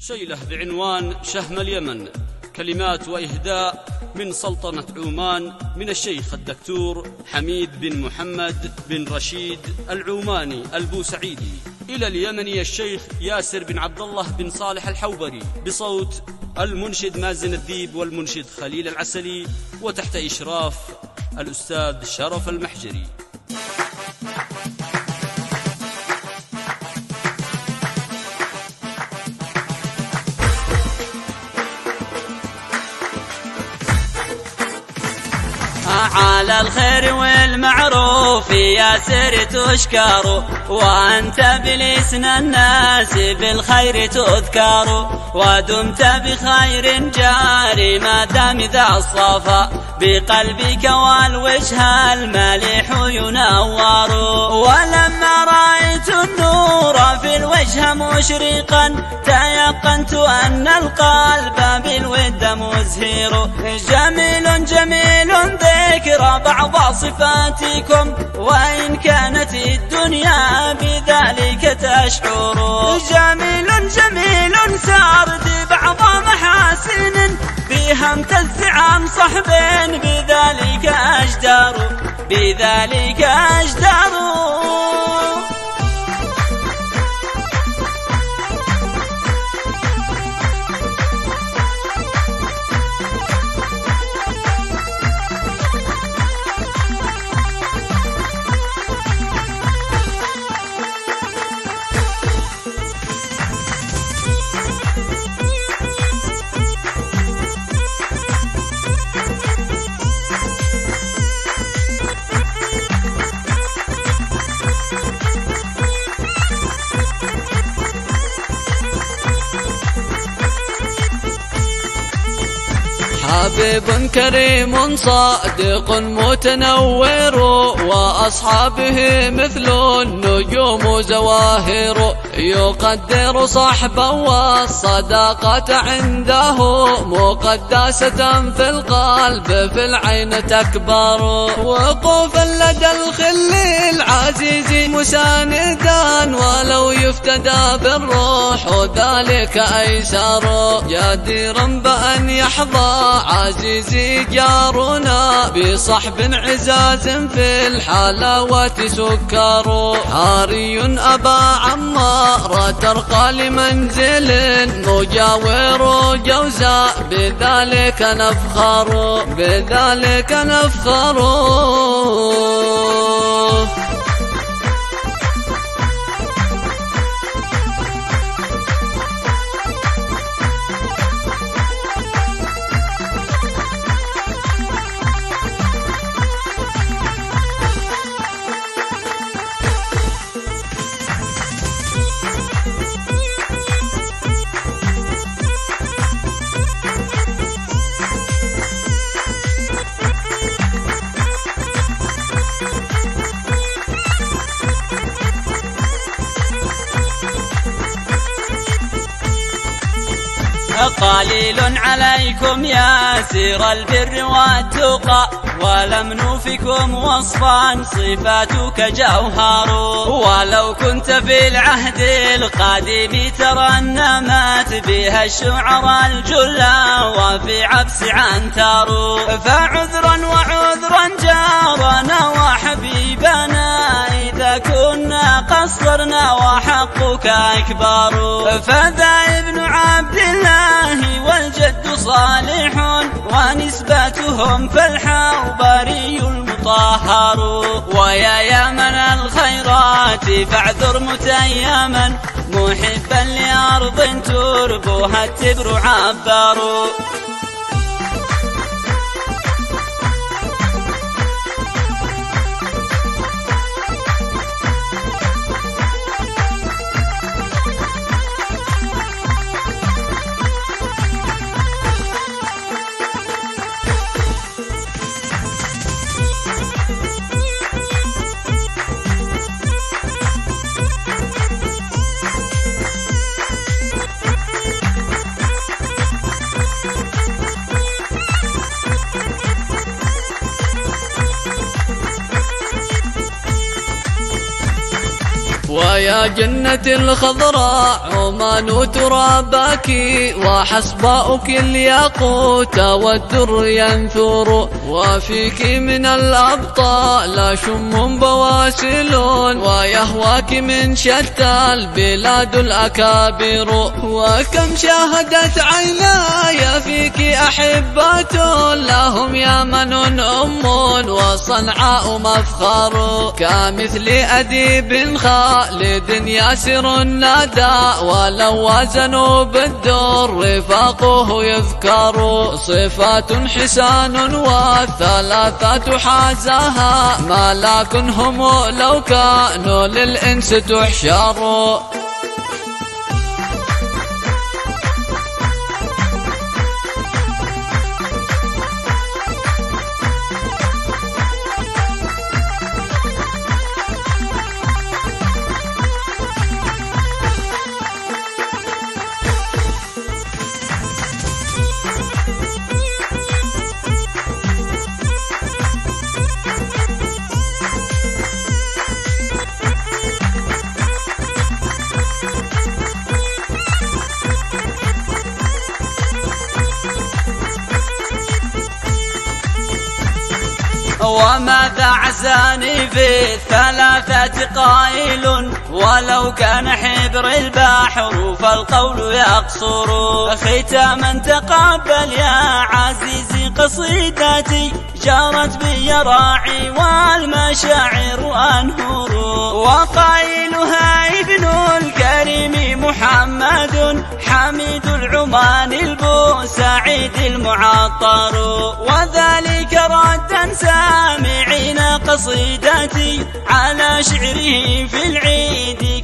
شيله بعنوان شهم اليمن، كلمات وإهداء من سلطنة عمان من الشيخ الدكتور حميد بن محمد بن رشيد العوماني البوسعيدي، إلى اليمني الشيخ ياسر بن عبد الله بن صالح الحوبري، بصوت المنشد مازن الذيب والمنشد خليل العسلي، وتحت إشراف الأستاذ شرف المحجري. على الخير والمعروف يا سر تشكر، وأنت بلسان الناس بالخير تذكر، ودمت بخير جاري ما دام ذا الصفا بقلبك والوجه المليح ينور. ولما رأيت النور في الوجه مشرقا تيقنت أن القلب بالود مزهر. جميل جميل ذكر بعض صفاتكم وإن كانت الدنيا بذلك تشعر. جميل جميل سرد بعض محاسن بها امتز عن صحب بذلك أجدر، بذلك أجدر. حبيب كريم صادق متنور، وأصحابه مثل النجوم زواهر. يقدر صحبا والصداقة عنده مقدسة في القلب في العين تكبر. وقوفا لدى الخل العزيز مساندا ولو يفتدى بالروح ذلك أيسر. جديرا بأن يحظى عزيزي جارنا بصحب عزاز في الحلاوة سكر. حاري أبا عمار ترقى لمنزل مجاور جوزاء بذلك نفخر، بذلك نفخر. قليل عليكم يا سير البر والتقى، ولم نوفكم وصفا صفاتك جوهر. ولو كنت في العهد القديم ترنمت بها الشعراء الجلا وفي عبس عنتر. فعذرا وعذرا جارنا وحبيبنا إذا كنا قصرنا وحقك أكبر. فذا ابن عبد الله والجد صالح ونسبتهم فالحوبري المطهر. ويا يمن الخيرات فاعذر متيما محبا لأرض تربها التبر عبر. يا جنة الخضراء عمان ترابك وحصباؤك الياقوت والدر ينثر وفيك من الأبطال شم بواسل ويهواك من شتى البلاد الأكابر وكم شاهدت عيناي فيك أحبات لهم يمن أم وصنعاء مفخر كمثل أديب خالد ياسر الندى ولو وزنوا بالدر رفاقه يذكر صفات حسان والثلاثة حازها ملاك هم لو كانوا للإنس تحشر وماذا عزاني في الثلاثة قائل ولو كان حبر البحر فالقول يقصر ختاما تقبل يا عزيزي قصيدتي جرت بي راعي والمشاعر أنهر وقائلها ابن الكريم محمد حميد العمان البوسعيد المعطر وذلك ردا سامعين قصيدتي على شعره في العيد